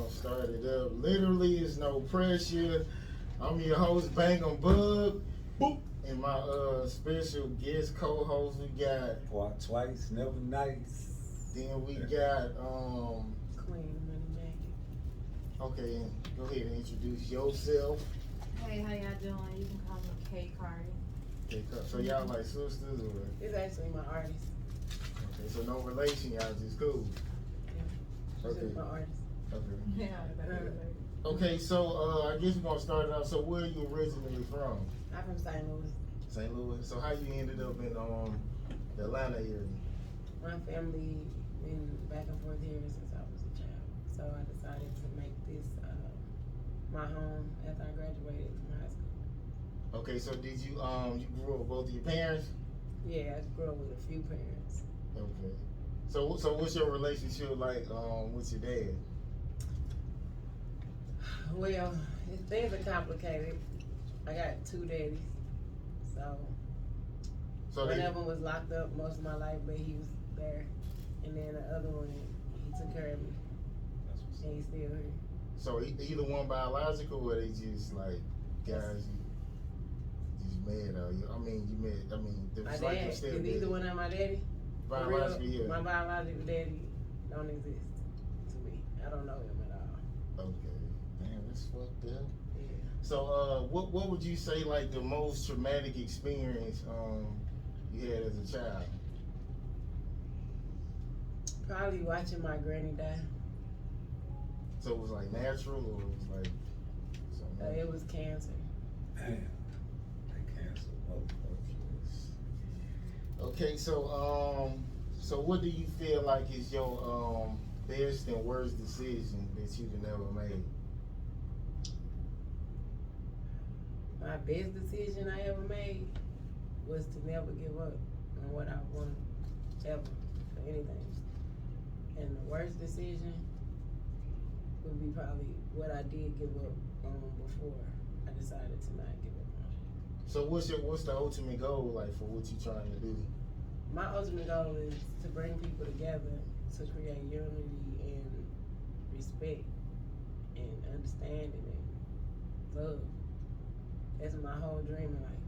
start it up. Literally, it's no pressure. I'm your host, Bangem Bugg. Boop. And my special guest co-host, we got Walk twice, never nice. Then we got Queen Money Maggie. okay, and go ahead and introduce yourself. Hey, how y'all doing? You can call me Atlkarrii. Okay, so y'all like sisters or? It's actually my artist. Okay, so no relation, y'all just cool. She's Okay. just my artist. Okay. Yeah, Okay, so I guess we're gonna start it out. So where are you originally from? I'm from St. Louis. St. Louis. So how you ended up in the Atlanta area? My family been back and forth here since I was a child. So I decided to make this my home after I graduated from high school. Okay, so did you you grew up with both of your parents? Yeah, I grew up with a few parents. Okay. So what's your relationship like with your dad? Well, things are complicated. I got two daddies. So one of them was locked up most of my life, but he was there. And then the other one, he took care of me. And he's still here. So either one biological or they just like guys you just mad or you? I mean you met. I mean My like dad your is stepdad. either one of my daddy. Biological, yeah. My biological daddy don't exist to me. I don't know him at all. Okay. Damn, that's fucked up. Yeah. So what would you say like the most traumatic experience you had as a child? Probably watching my granny die. So it was like natural or it was like something? It was cancer. Damn. They canceled motherfuckers. Okay, so what do you feel like is your best and worst decision that you've ever made? My best decision I ever made was to never give up on what I wanted ever for anything. And the worst decision would be probably what I did give up on before I decided to not give up on. So what's the ultimate goal like for what you're trying to do? My ultimate goal is to bring people together to create unity and respect and understanding and love. That's my whole dream in life.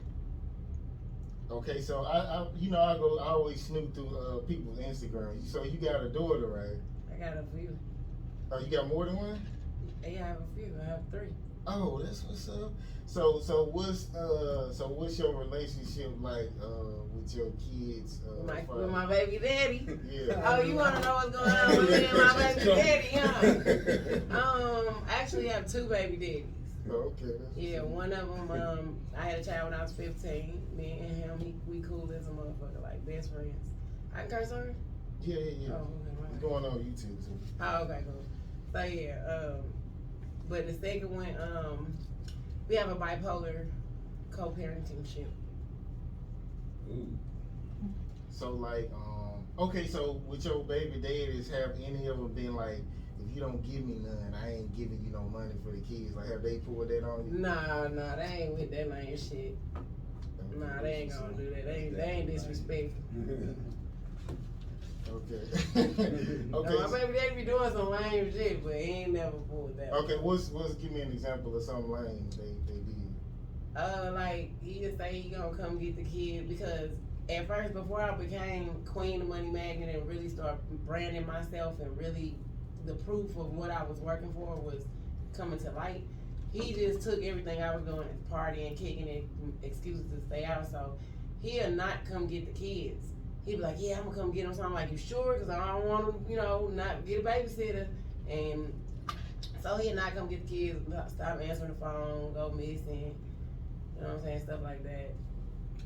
Okay, so I always snoop through people's Instagram. So you got a daughter, right? I got a few. Oh, you got more than one? Yeah, I have a few. I have three. Oh, that's what's up. So what's your relationship like with your kids? With my baby daddy. Yeah. Oh, you want to know what's going on with me and my baby daddy, huh? I actually have two baby daddies. Oh, okay. Yeah, one of them, I had a child when I was 15. Me and him, we cool as a motherfucker, like best friends. I can curse on her? Yeah. Oh, okay. It's going on YouTube too. Oh, okay, cool. So yeah, but the second one, we have a bipolar co-parenting ship. Ooh. So like, okay, so with your baby daddies, have any of them been like, if you don't give me none, I ain't giving you no money for the kids? Like, have they pulled that on you? Nah, they ain't with that lame shit. Nah, they ain't gonna do that. They ain't disrespectful. Okay. Okay. Okay. No, my baby daddy be doing some lame shit, but he ain't never pulled that. Okay, give me an example of something lame they did. Like he just say he gonna come get the kid because at first before I became Queen of Money Magnet and really start branding myself and really the proof of what I was working for was coming to light. He just took everything I was doing, partying, kicking it, excuses to stay out. So he'll not come get the kids. He'd be like, yeah, I'm gonna come get them. So I'm like, you sure? Because I don't want to, not get a babysitter. And so he'll not come get the kids, stop answering the phone, go missing. You know what I'm saying? Stuff like that.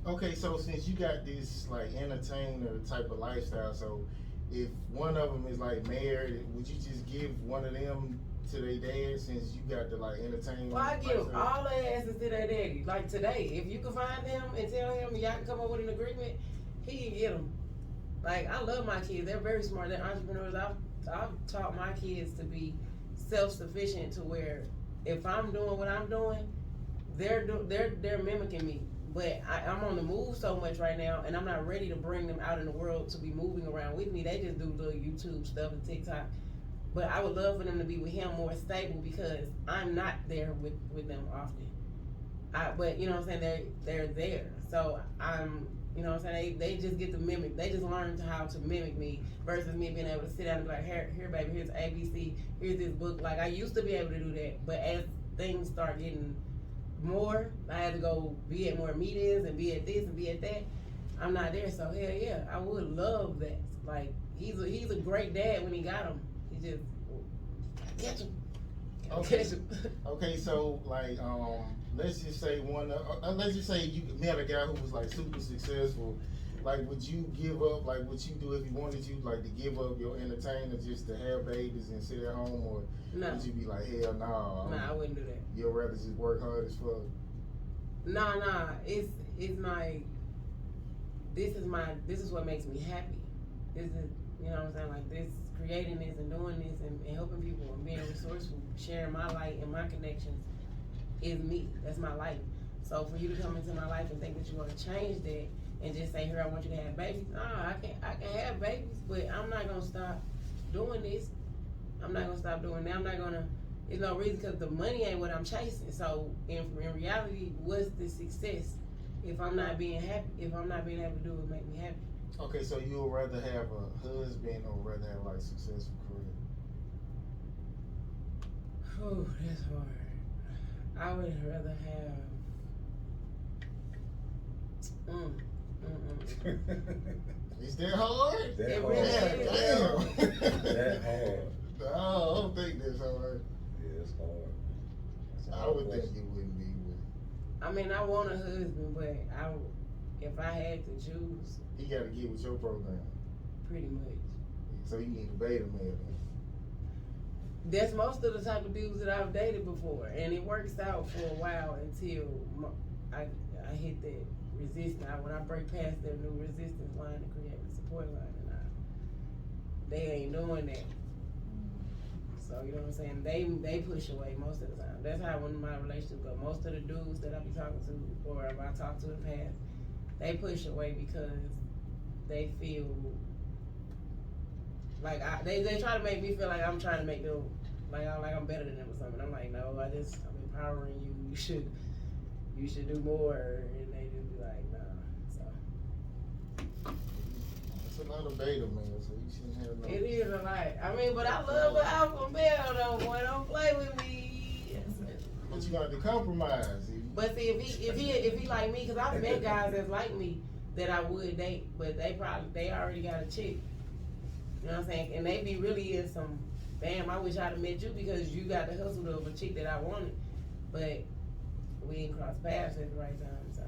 Okay, so since you got this like entertainer type of lifestyle, so if one of them is like married, would you just give one of them to their dad since you got the like entertainment? Well, I give all their asses to their daddy. Like today, if you can find them and tell him y'all can come up with an agreement, he can get them. Like, I love my kids. They're very smart. They're entrepreneurs. I've taught my kids to be self-sufficient to where if I'm doing what I'm doing, they're mimicking me. But I'm on the move so much right now, and I'm not ready to bring them out in the world to be moving around with me. They just do little YouTube stuff and TikTok. But I would love for them to be with him more stable because I'm not there with them often. But you know what I'm saying, they're there. So I'm, you know what I'm saying, they just get to mimic, they just learn how to mimic me versus me being able to sit down and be like, here baby, here's ABC, here's this book. Like I used to be able to do that, but as things start getting more, I had to go be at more meetings and be at this and be at that. I'm not there, so hell yeah, I would love that. Like he's a great dad when he got him. He just catch him. Okay. Catch him. Okay, so like let's just say let's just say you met a guy who was like super successful. Like, would you give up? Like, would you do if he wanted you like to give up your entertainer just to have babies and sit at home, or No. would you be like, hell no? Nah, I wouldn't do that. You'd rather just work hard as fuck. Nah. It's my. This is what makes me happy. This is, you know what I'm saying, like this, creating this and doing this and helping people and being resourceful, sharing my light and my connections is me. That's my life. So for you to come into my life and think that you want to change that and just say, here, I want you to have babies. Nah, I can have babies, but I'm not gonna stop doing this. I'm not gonna stop doing that. I'm not gonna. There's no reason because the money ain't what I'm chasing. So in reality, what's the success if I'm not being happy? If I'm not being able to do what make me happy? Okay, so you would rather have a husband or rather have like a successful career? Oh, that's hard. I would rather have. Is that hard? That It hard. really is. Damn. That hard. No, I don't think that's hard. Yeah, it's hard. That's a I hard would think question. it wouldn't be. I mean, I want a husband, but if I had to choose, He got to get with your program. pretty much. So you need a beta male. That's most of the type of dudes that I've dated before, and it works out for a while until I hit that resistance. When I break past that new resistance line to create a support line, and they ain't doing that. So you know what I'm saying? They push away most of the time. That's how one of my relationships go. Most of the dudes that I be talking to, or I talked to in the past, they push away because they feel like they try to make me feel like I'm trying to make them like I'm better than them or something. I'm like, no, I'm empowering you. You should do more, and they just be like, nah. So It's a lot of beta males, so you shouldn't have no. it is a lot. I mean, but I love the alpha male though. Boy, don't play with me. But you got to compromise. But see, if he like me, cause I've met guys that's like me that I would date, but they already got a chick. You know what I'm saying? And they be really in some, damn, I wish I'd have met you because you got the hustle of a chick that I wanted. But we didn't cross paths at the right time, so,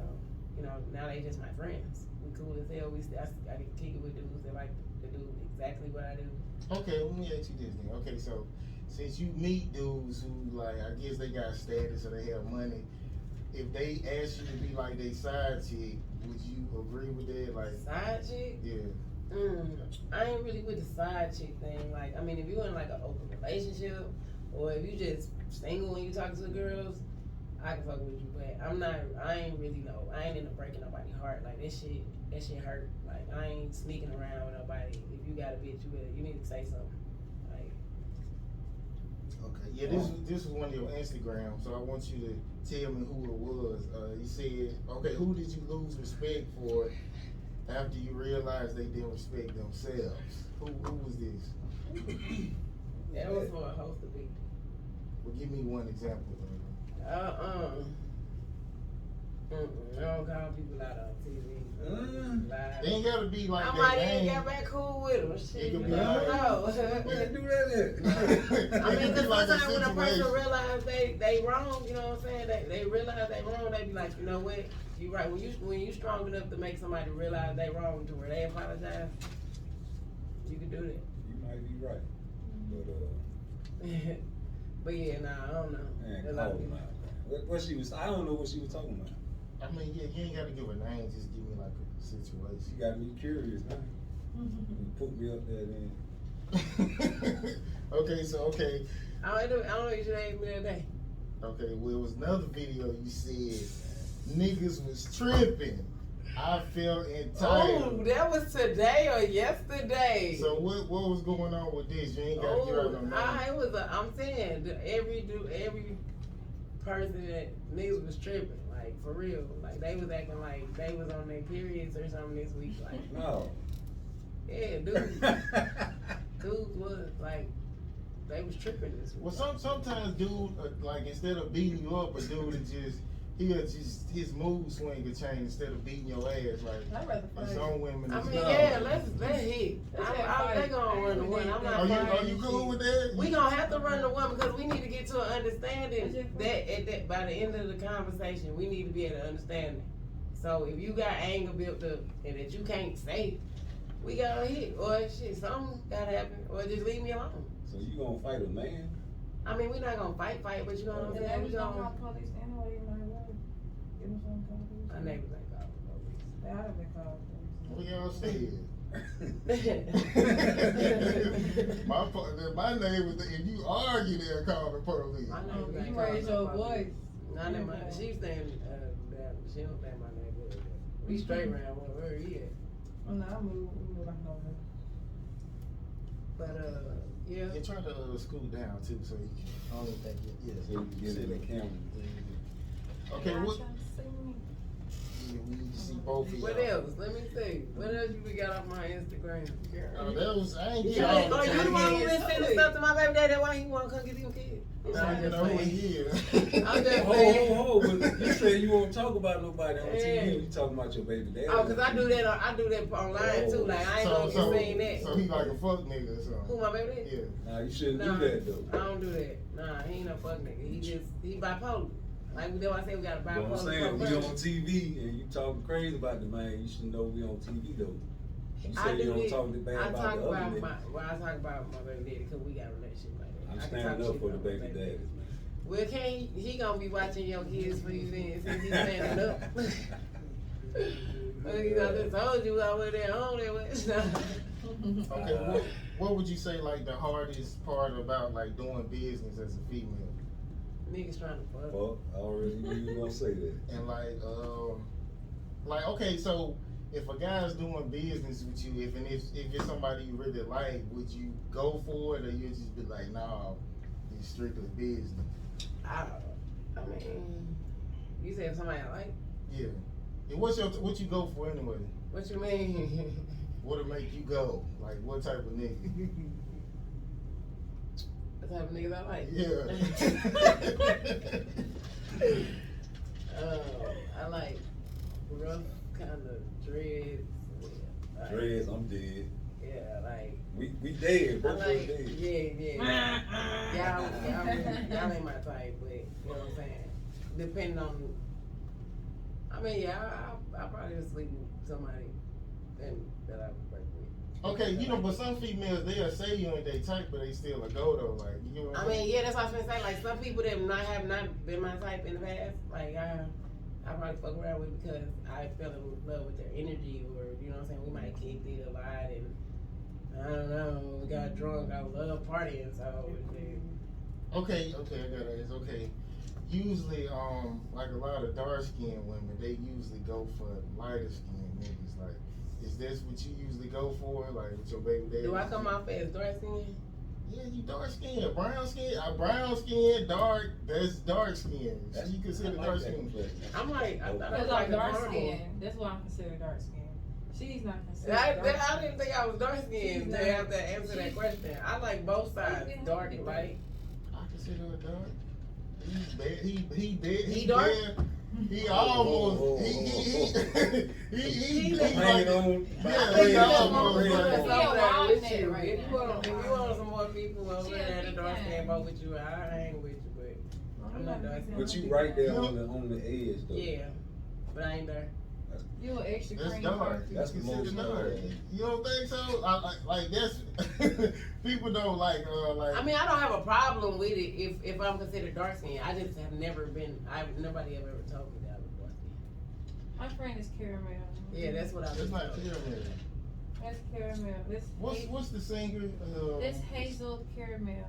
you know, now they just my friends. We cool as hell. I can kick it with dudes that like to do exactly what I do. Okay, let me ask you this then. Okay, so since you meet dudes who, like, I guess they got status or they have money, if they ask you to be like their side chick, would you agree with that? Like, Side chick? yeah. I ain't really with the side chick thing. Like, I mean, if you in like an open relationship, or if you just single and you talking to girls, I can fuck with you. But I ain't really know. I ain't into breaking nobody's heart. Like that shit hurt. Like I ain't sneaking around with nobody. If you got a bitch, you need to say something. Like, Okay, yeah, this was one of your Instagram, so I want you to tell me who it was. You said, okay, who did you lose respect for after you realized they didn't respect themselves? Who was this? that was for a host of people. Well, give me one example. I don't call people out on TV. Live. They ain't gotta be like I that. might even get back cool with them. Shit, could you be never like- know. Where you do that I mean, It could be because like a sometimes when a person situation. realize they wrong, you know what I'm saying? They realize they wrong, they be like, you know what? You right. When you strong enough to make somebody realize they wrong to where they apologize, you can do that. You might be right. But But yeah, nah, I don't know. man, A lot call of him people- out. What she was, I don't know what she was talking about. I mean, yeah, you ain't gotta give a name, just give me like a She situation. got me curious now. You put me up there then. Okay. I don't know. You should ask me that day. Okay, well, it was another video you said niggas was tripping I felt Oh, entitled. that was today or yesterday. So what was going on with this? You ain't got to get out no name. I'm saying that every person that niggas was tripping, like for real. Like they was acting like they was on their periods or something this week. Like No. yeah, dudes was like they was tripping this week. Well, sometimes dude, like instead of beating you up, a dude is his mood swing could change instead of beating your ass. Like I'd rather fight. some women. I is mean, not. yeah, let's hit. Let's They gonna run the one. I'm not Are fighting you shit. cool with that? We gonna have to run the one because we need to get to an understanding that by the end of the conversation, we need to be able to understand it. So if you got anger built up and that you can't say, we gotta hit or shit, something gotta happen or just leave me alone. So you gonna fight a man? I mean, we're not gonna fight, but you know what I'm And saying? then We we gonna gonna. call police anyway, you might well. Give them some police. My neighbors ain't calling the police. They ought to be called What police. y'all said? my neighbor, if you argue, they'll call the police. My neighbors ain't You calling raise the your police. voice. Not in my. She's staying down. She don't stay in my neighborhood. We straight around where he at. Oh, no, I move like over. But yeah. Yeah, try to scoot down too, so you can. I don't even think it. So Yeah. you can get in the camera. Okay, Y'all what? trying to see me? Yeah, we need to see both of y'all. What else? Let me see. What else you got off my Instagram? Oh, that was I ain't get Yeah, all the oh, you the one who been time. sending stuff to my baby daddy. Why he wanna come get them kids? I don't know who he is. I'm just Ho, saying. ho, ho, but you said you won't talk about nobody on Yeah. TV. You talking about your baby daddy. Oh, cause I do that online too. Like I ain't gonna get seen that. So he like a fuck nigga or something. Who my baby daddy? Yeah. Nah, you shouldn't Nah, do that though. I don't do that. Nah, he ain't no fuck nigga. He bipolar. Like we know I say we got a But I'm bipolar. saying, we on person. TV and you talking crazy about the man, you should know we on TV though. You I say do you don't this. talk bad I about talk the other about nigga. I talk about my baby daddy because we got a relationship like that. I'm I can standing talk up shit for the about my baby daddies, man. Well, can't he gonna be watching your kids for you then since he's standing up? Well, you know, I just told you I was there home there with. Okay, what would you say like the hardest part about like doing business as a female? Niggas trying to fuck. Fuck, I already knew you were gonna say that. And like okay, so if a guy's doing business with you, if it's somebody you really like, would you go for it or you just be like, nah, it's strictly business? I mean, you said somebody I like. Yeah. And what you go for anyway? What you mean? What'll make you go? Like what type of nigga? The type of niggas I like. Yeah. I like rough kind of dreads. Like, Dreads, I'm dead. Yeah, like. We dead, I both of us like, dead. yeah. Y'all ain't my type, but you know what I'm saying. Depending on, I mean, yeah, I probably would sleep with somebody that I work with. Okay, you know, but some females they'll say you ain't they type, but they still a go though. Like you know what I I'm saying? mean, yeah, that's what I was gonna say. Like some people that have not been my type in the past, like I probably fuck around with because I fell in love with their energy, or you know what I'm saying. We might kick it a lot, and I don't know. We got drunk. I love partying, so. Okay, I gotta ask. Okay, usually, like a lot of dark skinned women, they usually go for lighter skinned niggas. Like, is this what you usually go for? Like with your baby daddy? Do I come off as dark skin? Yeah, you dark skinned, brown skin, dark. That's dark skin. That's You consider I dark like that skin. complexion. I'm like, I thought I was Because like I'm a dark caramel. skin. That's why I'm considered dark skin. She's not considered I dark skin. didn't think I was dark skinned She's to not. have to answer that question. I like both sides, She's dark and been light. I consider her dark. He's bad. He dead. He dark? Bad. He almost. He Hanging like. on. Yeah, I think he that's almost what She I'm a like. with wild you. man right If you want some more people over She a there that big dark skin fan. both with you, I hang with you, but I'm not dark skin. But you right there on the edge though. Yeah, but I ain't dark. You an extra That's cream dark. person. That's the Considered most dark. You don't think so? Like that's people don't like. I mean, I don't have a problem with it if I'm considered dark skin. I just have never been. Nobody have ever told me that I was dark skin. My friend is caramel. Yeah, that's what I was It's not told. clear, man. That's caramel. What's the singer? This hazel caramel.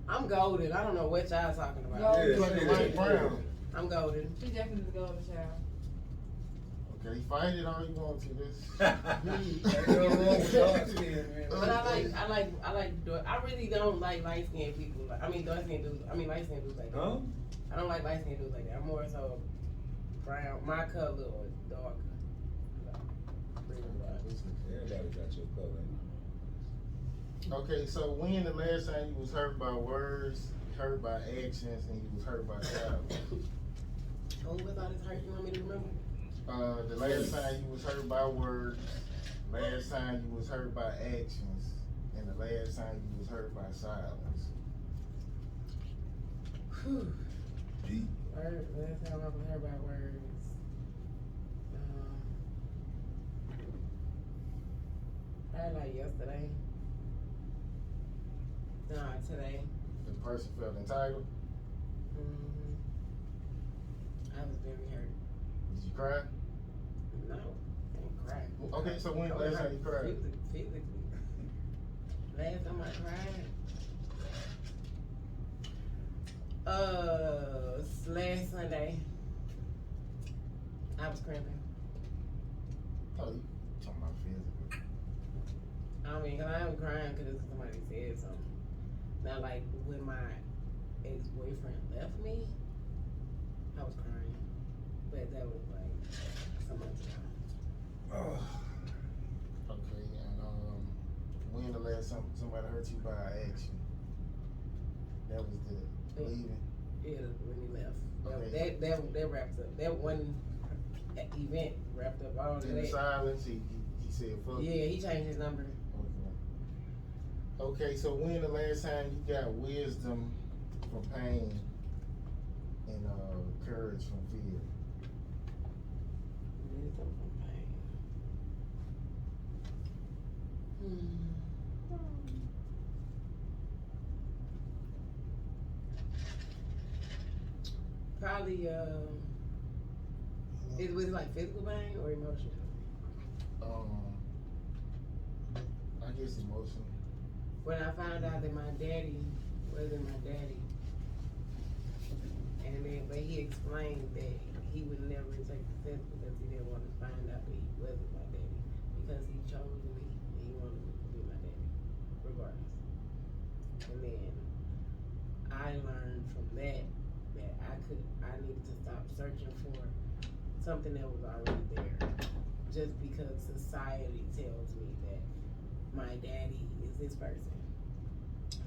I'm golden. I don't know what y'all talking about. Golden. It's like a light brown. I'm golden. She definitely the golden child. Okay, fight it all you want to. This. Ain't no wrong with dark skin, man. But I really don't like light skinned people. I mean, dark skinned dudes. I mean, light skinned dudes like that. Huh? I don't like light skinned dudes like that. I'm more so brown, my color or dark. Everybody got your color. Okay, so when the last time you was hurt by words, hurt by actions, and you was hurt by silence? Oh, what's all this hurt you want me to remember? The last time you was hurt by words, last time you was hurt by actions, and the last time you was hurt by silence. Whew. Deep. Last time I was hurt by words. Probably like yesterday. Nah, today. The person felt entitled. Mm-hmm. I was very hurt. Did you cry? No, I didn't cry. Okay, so when the last time you cried? Physically. Last time I cried. Last Sunday. I was cramping. Oh, you talking about physical. I mean, cause I was crying because somebody said something. Not like when my ex-boyfriend left me, I was crying. But that was like some months ago. Oh. Okay, and when the last time somebody hurt you by action? That was the leaving. Yeah, when he left. Okay. That wraps up. That one event wrapped up all of In the that. silence, he said, "Fuck." Yeah, he changed his number. Okay, so when the last time you got wisdom from pain and courage from fear? Wisdom from pain. Probably, was it like physical pain or emotional? I guess emotional. When I found out that my daddy wasn't my daddy, and then but he explained that he would never take the test because he didn't want to find out that he wasn't my daddy because he chose me and he wanted me to be my daddy, regardless. And then I learned from that I needed to stop searching for something that was already there, just because society tells me that my daddy is this person.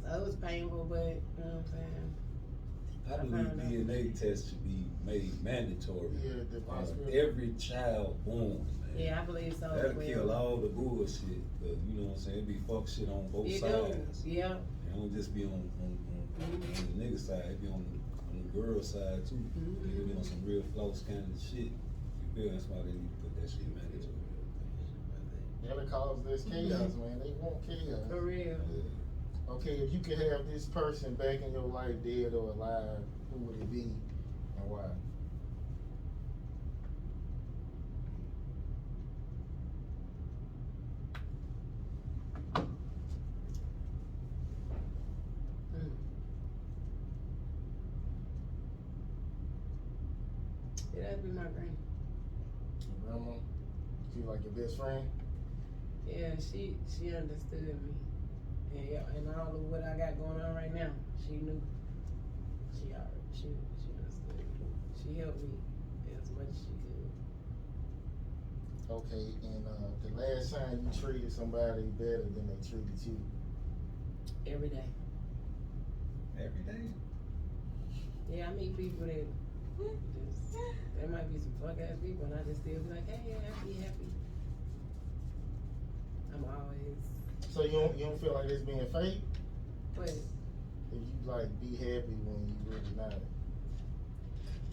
So it was painful, but you know what I'm saying? I believe DNA tests should be made mandatory. Yeah, the on possibility. every child born, man. Yeah, I believe so. That'll kill all the bullshit. Cause you know what I'm saying? It be fuck shit on both You sides. do, yeah. It don't just be on the nigga side. It be on the girl side too. Mm-hmm. It be on some real floss kind of shit. You feel? That's why they need to put that shit mandatory. That'll cause this chaos, man. They want chaos. For real. Yeah. Okay, if you could have this person back in your life, dead or alive, who would it be and why? It has to be my granny. Your grandma? She like your best friend? Yeah, she understood me. And yeah, and all of what I got going on right now, she knew. She understood. She helped me as much as she could. Okay, and the last time you treated somebody better than they treated you? Every day. Every day. Yeah, I meet people that just, there might be some fuck ass people, and I just still be like, hey, yeah, happy. I'm always. So you don't feel like it's being fake? But If you like be happy when you really not?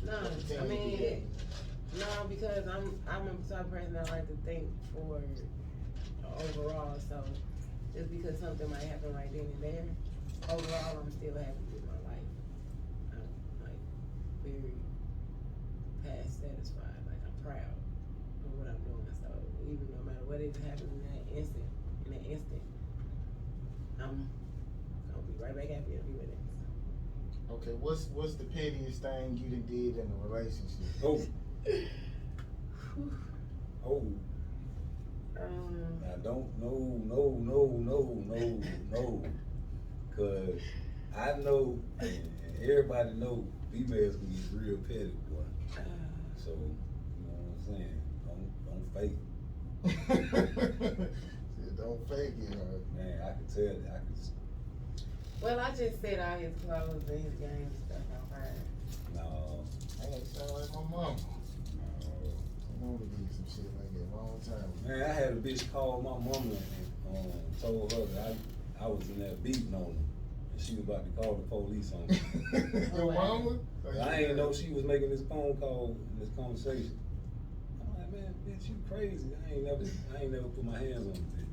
no, I mean, no, because I'm a type of person that like to think for overall. So just because something might happen right then and there, overall, I'm still happy with my life. I'm like very past satisfied. Like I'm proud of what I'm doing. So even no matter what is happening in that instant, I'm gonna be right back happy in a few minutes. Okay, what's the pettiest thing you done did in a relationship? Oh. hold. I don't know, cause I know, and everybody know, females can get real petty, boy. So, you know what I'm saying? Don't fake it. Don't fake it, huh? Man, I can tell that. Well, I just said all his clothes and his game and stuff on fire. No, I ain't sound like my mama. no. My mama did some shit like that long time ago. Man, I had a bitch call my mama and told her that I was in there beating on her. And she was about to call the police on me. Your mama? I ain't know she was making this phone call and this conversation. I'm like, man, bitch, you crazy. I ain't never put my hands on you, bitch.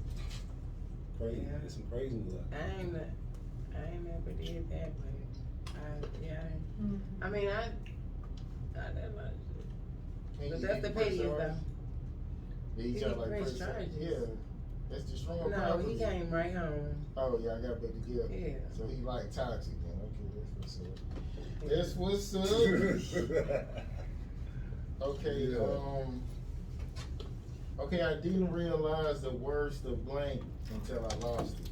Crazy. Yeah. There's some crazy ones out there. I ain't never did that, but I mean, I did a lot of shit. Can't But you that's the press pettiest charges? though. Did he He try like press press charges. Yeah. That's destroying No, property. he came right home. Oh yeah, I got back together. Yeah. So he like toxic then. Okay, that's what's up. That's what's up. Okay, Yeah. Okay, I didn't realize the worst of blank until I lost it.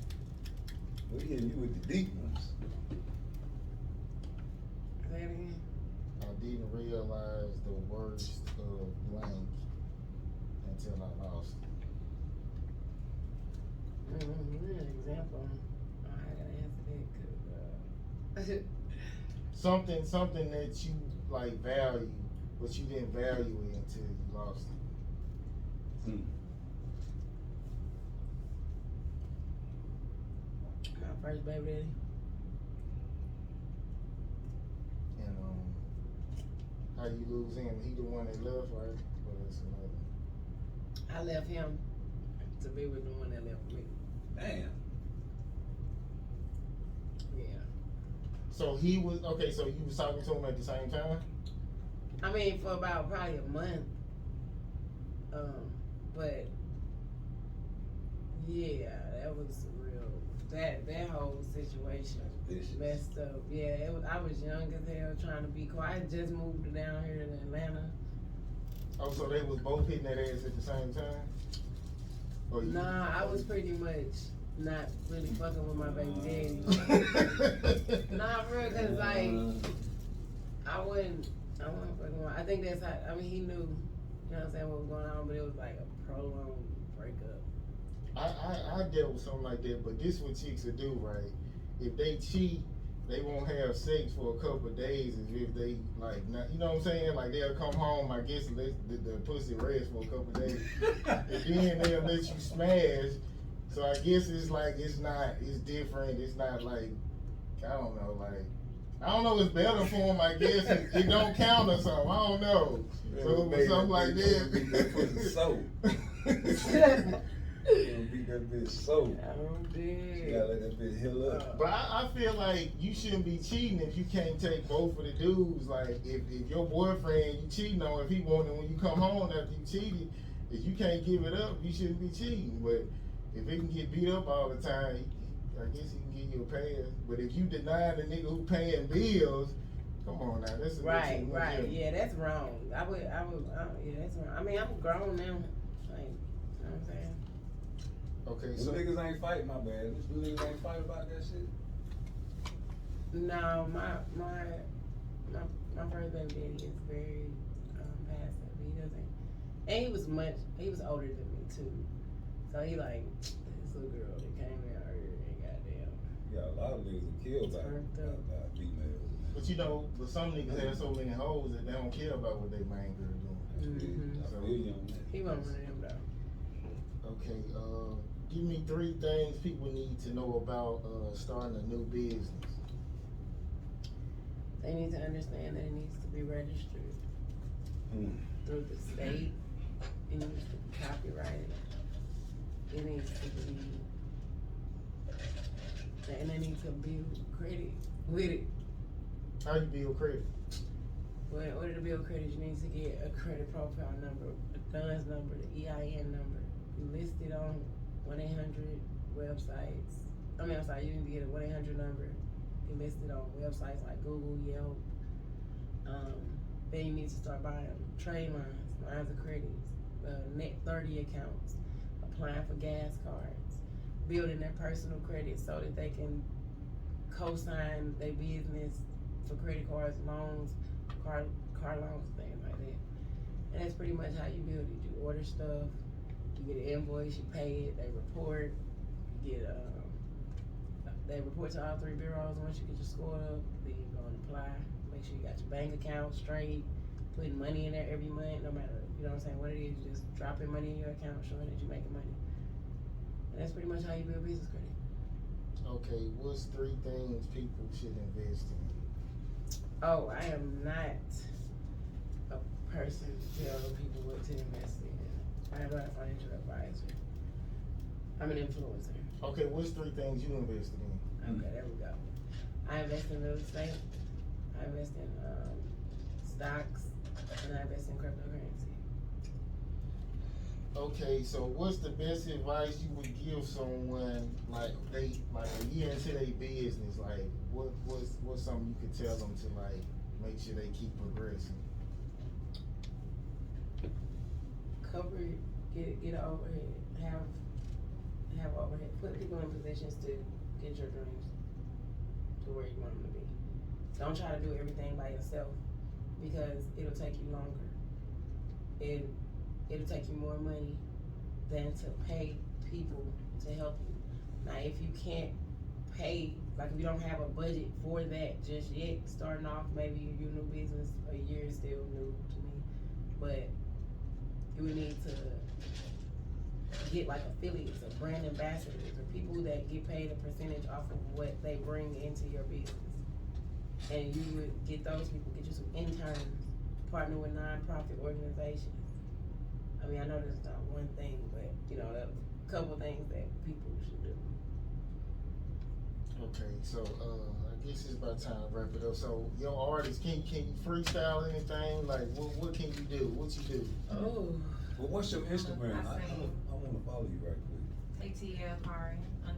We hitting you with the deep ones. Say it again. I didn't realize the worst of blank until I lost it. Give me an example. I gotta answer that 'cause, Something that you like value, but you didn't value it until you lost it. my first baby daddy. And how you lose him? He the one that left, right? But that's another. I left him to be with the one that left me. Damn. Yeah. So he was okay. So you was talking to him at the same time. I mean, for about probably a month. But yeah, that was real. That whole situation Vicious. messed up. Yeah, it was. I was young as hell, trying to be quiet. I just moved down here to Atlanta. Oh, so they was both hitting that ass at the same time? Or you- Nah, I was pretty much not really fucking with my baby daddy. Nah, for real, cause like I wasn't fucking with. I think that's how. I mean, he knew. You know what I'm saying, what was going on, but it was like a prolonged breakup. I dealt with something like that, but this what chicks will do, right? If they cheat, they won't have sex for a couple of days as if they like not, you know what I'm saying? Like they'll come home, I guess, and let the pussy rest for a couple of days, and then they'll let you smash. So I guess it's like it's different. It's not like I don't know, it's better for them. I guess it don't count or something. I don't know. So it was something like that. Beat that bitch so. I'm dead. You gotta let that bitch heal up. But I feel like you shouldn't be cheating if you can't take both of the dudes. Like if your boyfriend you cheating on, if he wanted when you come home after you cheated, if you can't give it up, you shouldn't be cheating. But if he can get beat up all the time, I guess he can give you a pass. But if you deny the nigga who paying bills, come on now, that's a Right. Yeah, that's wrong. Yeah, that's wrong. I mean, I'm grown now. Like, you know what I'm saying? Okay, Them so niggas ain't fight, my bad. Them niggas ain't fight about that shit. No, my first baby daddy is very passive. He doesn't, and he was older than me too. So he like this little girl that came out here and goddamn. Yeah, a lot of niggas are killed by females. but you know, but some niggas have so many hoes that they don't care about what they main girl doing. Mhm. I feel you on that. He wasn't one of them though. Okay, give me 3 things people need to know about starting a new business. They need to understand that it needs to be registered through the state. It needs to be copyrighted. It needs to be, and they need to build credit with it. How you build credit? Well, in order to build credit, you need to get a credit profile number, a DUNS number, the EIN number. You list it on 1-800 websites. I'm sorry, you need to get a 1-800 number. You list it on websites like Google, Yelp. Then you need to start buying trade lines of credits. net 30 accounts, applying for gas cards, building their personal credit so that they can co-sign their business for credit cards, loans, car loans, things like that. And that's pretty much how you build it. You order stuff, you get an invoice, you pay it, they report, you get they report to all 3 bureaus. Once you get your score up, then you go and apply. Make sure you got your bank account straight, putting money in there every month, no matter, you know what I'm saying, what it is, you just dropping money in your account, showing that you're making money. And that's pretty much how you build business credit. Okay, what's 3 things people should invest in? Oh, I am not a person to tell people what to invest in. I am not a financial advisor. I'm an influencer. Okay, what's 3 things you invested in? Okay, there we go. I invest in real estate. I invest in stocks, and I invest in cryptocurrency. Okay, so what's the best advice you would give someone like a year into their business? Like what's something you could tell them to like make sure they keep progressing? Cover, get an overhead, have overhead, put people in positions to get your dreams to where you want them to be. Don't try to do everything by yourself because it'll take you longer. It'll take you more money than to pay people to help you. Now, if you can't pay, like if you don't have a budget for that just yet, starting off, maybe your new business, a year is still new to me, but you would need to get like affiliates or brand ambassadors or people that get paid a percentage off of what they bring into your business. And you would get those people, get you some interns, partner with nonprofit organizations. I mean, I know there's not one thing, but you know, a couple things that people should do. Okay, so I guess it's about time to wrap it up. So your artist, can you freestyle anything? Like what can you do? What you do? Oh. Well, what's your Instagram? I sing. want to follow you right quick. Atlkarrii _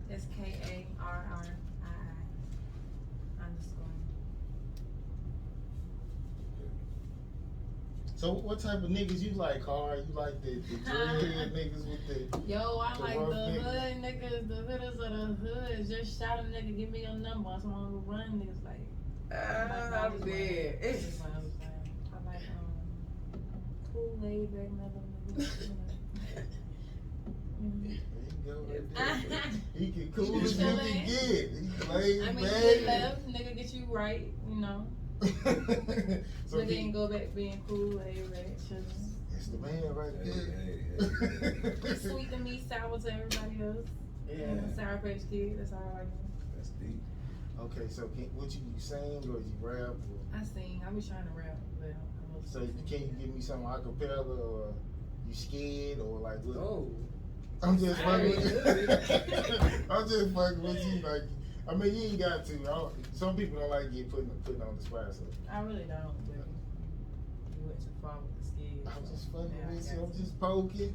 That's KARRII _ So what type of niggas you like, Car? You like the dreadhead niggas with the Yo, I the like rough the niggas? hood niggas, the hooders of the hood. Just shout a nigga, give me your number. So I'm gonna run niggas like. I'm dead. I like cool laid back niggas. There you go. Right Yeah. there. He can cool You as you can chillin'. get. He laid I mean, back. get left, nigga get you right, you know. So But then go back being cool, laid back, chillin'. it's the man right Hey. there. Sweet to me, sour to everybody else. Yeah. Sour Patch Kid, that's all I like. That's deep. Okay, so what you sing or you rap? Or, I sing, I be trying to rap, but so can you give me some acapella or you scared or like what? Oh. I'm just fucking with Very you. I'm just fucking with you. Like, I mean, you ain't got to. Some people don't like get put on the spot. So I really don't, but you went too far with the skid. I'm so just fucking now I with got you. I'm to. just poking.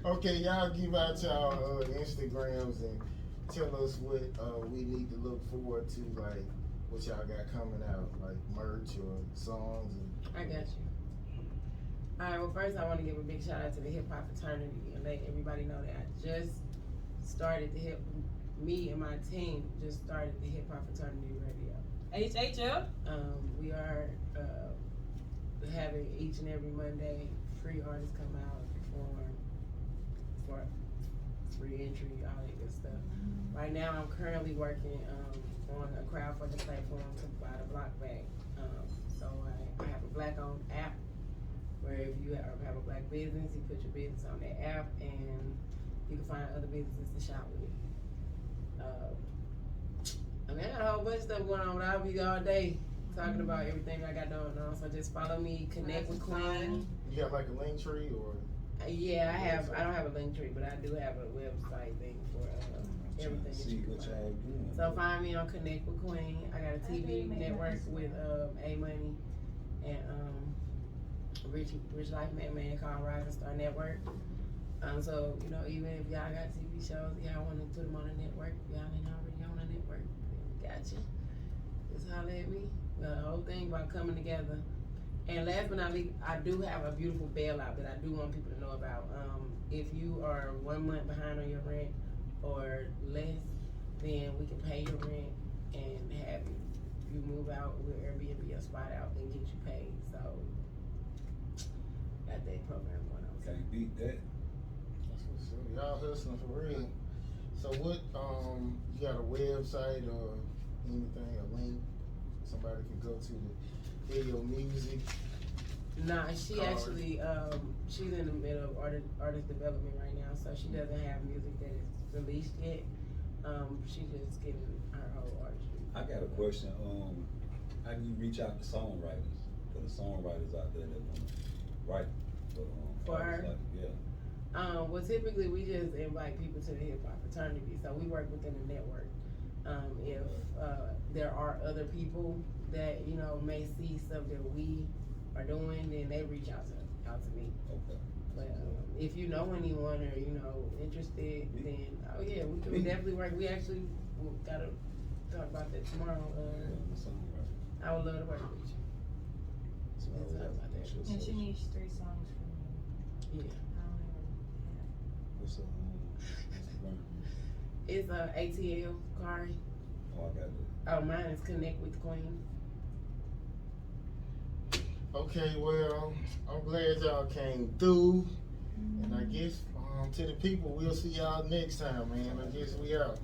Okay, y'all give out y'all Instagrams and tell us what we need to look forward to, like what y'all got coming out, like merch or songs. I got you. Alright, well first I want to give a big shout out to the hip hop fraternity and let everybody know that I just started me and my team just started the hip hop fraternity radio. HHL? We are having each and every Monday free artists come out and perform for free entry, all that good stuff. Right now I'm currently working on a crowdfunding platform to buy the block back. So I have a black owned app where if you have a black business, you put your business on that app and you can find other businesses to shop with. I mean, I got a whole bunch of stuff going on, but I'll be all day talking about everything I got going on. So just follow me, connect with Queen. You got like a link tree or? Yeah, I don't have a link tree, but I do have a website thing for everything that See you can what find. y'all doing. So find me on Connect with Queen. I got a TV network with A Money and Rich Life Man called Rising Star Network. So you know, even if y'all got TV shows, y'all want to put them on the network, y'all ain't already on the network. Gotcha. Just holler at me. The whole thing about coming together And last but not least, I do have a beautiful bailout that I do want people to know about. If you are 1 month behind on your rent or less, then we can pay your rent and have you move out with Airbnb a spot out and get you paid. So got that program going on. Can't beat that. That's what's up. Y'all hustling for real. So what, you got a website or anything, a link somebody can go to hear your music? Nah, she actually, she's in the middle of artist development right now, so she doesn't have music that is released yet. She's just getting her whole artistry. I got a question. How do you reach out to songwriters? For the songwriters out there that want to write For artists her? like, yeah. Well, typically we just invite people to the hip hop fraternity, so we work within the network. If there are other people that may see stuff that we are doing, then they reach out to me. Okay. But if you know anyone or interested, then we can definitely work. We actually gotta talk about that tomorrow. I'm a songwriter. I would love to work with you. So We'll talk about that. And she needs 3 songs from me. Yeah. I don't even. What's Instagram? It's Atlkarrii. Oh, I got it. Oh, mine is Connect with Queen. Okay, well, I'm glad y'all came through. And I guess to the people, we'll see y'all next time, man. I guess we out.